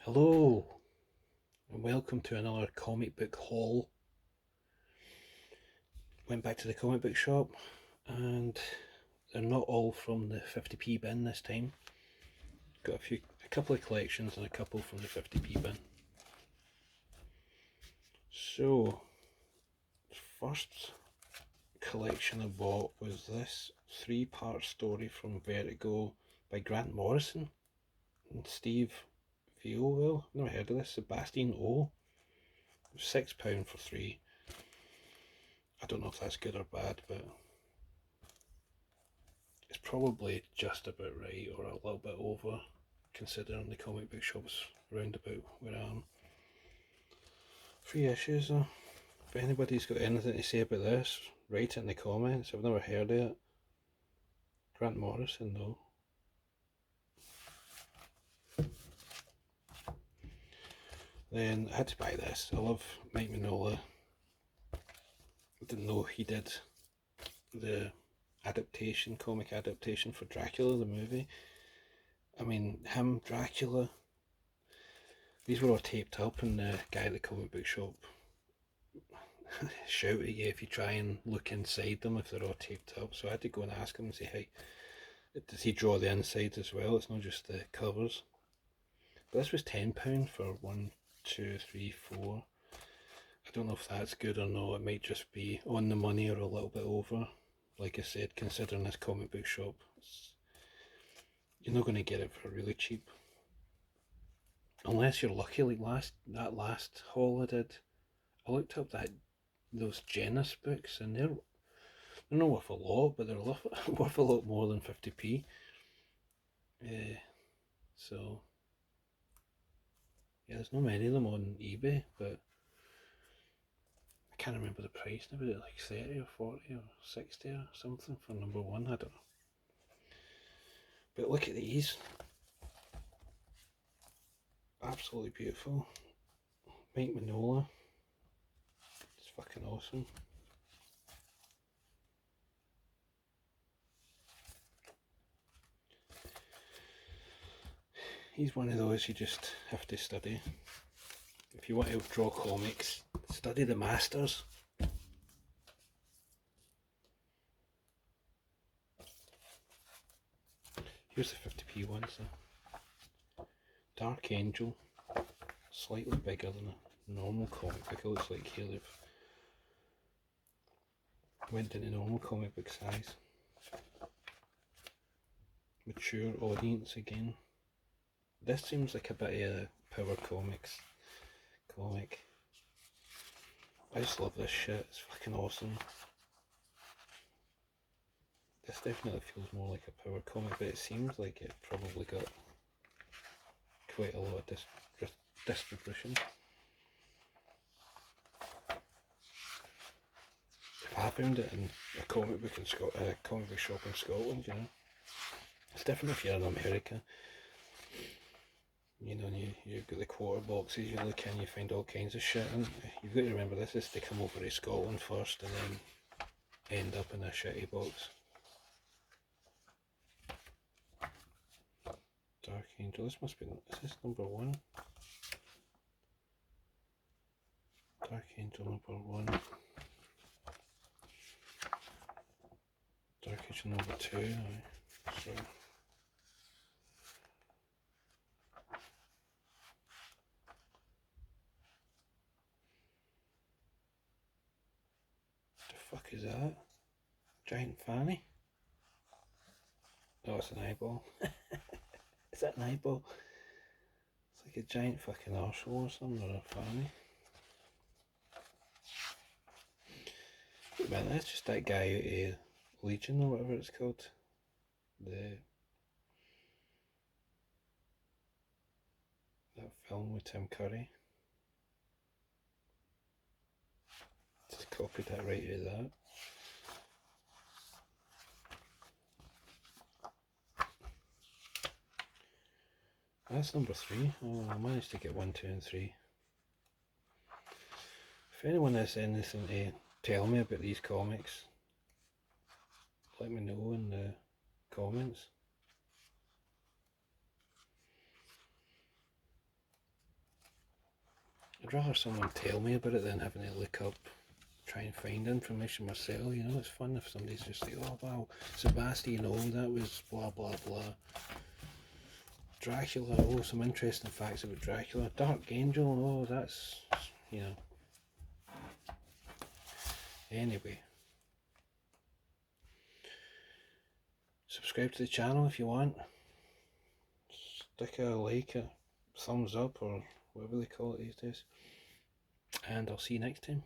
Hello, and welcome to another comic book haul. Went back to the comic book shop, and they're not all from the 50p bin this time. Got a couple of collections and a couple from the 50p bin. So, first collection I bought was this 3-part story from Vertigo by Grant Morrison and Steve Violville. Never heard of this. Sebastian O. £6 for 3. I don't know if that's good or bad, but it's probably just about right or a little bit over, considering the comic book shop's round about where I am. 3 issues though. If anybody's got anything to say about this, write it in the comments. I've never heard of it. Grant Morrison though. Then I had to buy this. I love Mike Mignola. I didn't know he did the comic adaptation for Dracula, the movie. I mean, him, Dracula, these were all taped up, and the guy at the comic book shop shout at you if you try and look inside them if they're all taped up. So I had to go and ask him and say, hey, does he draw the inside as well? It's not just the covers. But this was £10 for 1, 2, 3, 4. I don't know if that's good or not. It might just be on the money or a little bit over. Like I said, considering this comic book shop, you're not going to get it for really cheap. Unless you're lucky, like that last haul I did. I looked up those Genesis books, and they're not worth a lot, but they're worth a lot more than 50p. So yeah, there's not many of them on eBay, but I can't remember the price now. Was it like 30 or 40 or 60 or something for number 1? I don't know. But look at these. Absolutely beautiful. Mike Mignola. It's fucking awesome. He's one of those you just have to study. If you want to draw comics, study the masters. Here's the 50p ones though. Dark Angel, slightly bigger than a normal comic book. It looks like here they've went into normal comic book size. Mature audience again. This seems like a bit of a Power Comics comic. I just love this shit. It's fucking awesome. This definitely feels more like a Power comic, but it seems like it probably got quite a lot of distribution. If I found it in a comic book shop in Scotland, you know, it's different if you're in America. You know, you've got the quarter boxes, you look in, you find all kinds of shit, and you've got to remember this is to come over to Scotland first and then end up in a shitty box. Dark Angel, this must be, is this number 1? Dark Angel number 1. Dark Angel number 2, right. So the fuck is that? Giant fanny? Oh, it's an eyeball. Is that an eyeball? It's like a giant fucking arsehole or something, or a fanny. Man, that's just that guy out of Legion or whatever it's called. That film with Tim Curry. Just copied that right out of that. That's number 3. Oh, I managed to get 1, 2 and 3. If anyone has anything to tell me about these comics, let me know in the comments. I'd rather someone tell me about it than having to look up, try and find information myself. You know, it's fun if somebody's just like, oh wow, Sebastian, oh that was blah blah blah. Dracula, oh some interesting facts about Dracula. Dark Angel, oh that's, you know. Anyway, subscribe to the channel if you want. Stick a like, a thumbs up, or whatever they call it these days. And I'll see you next time.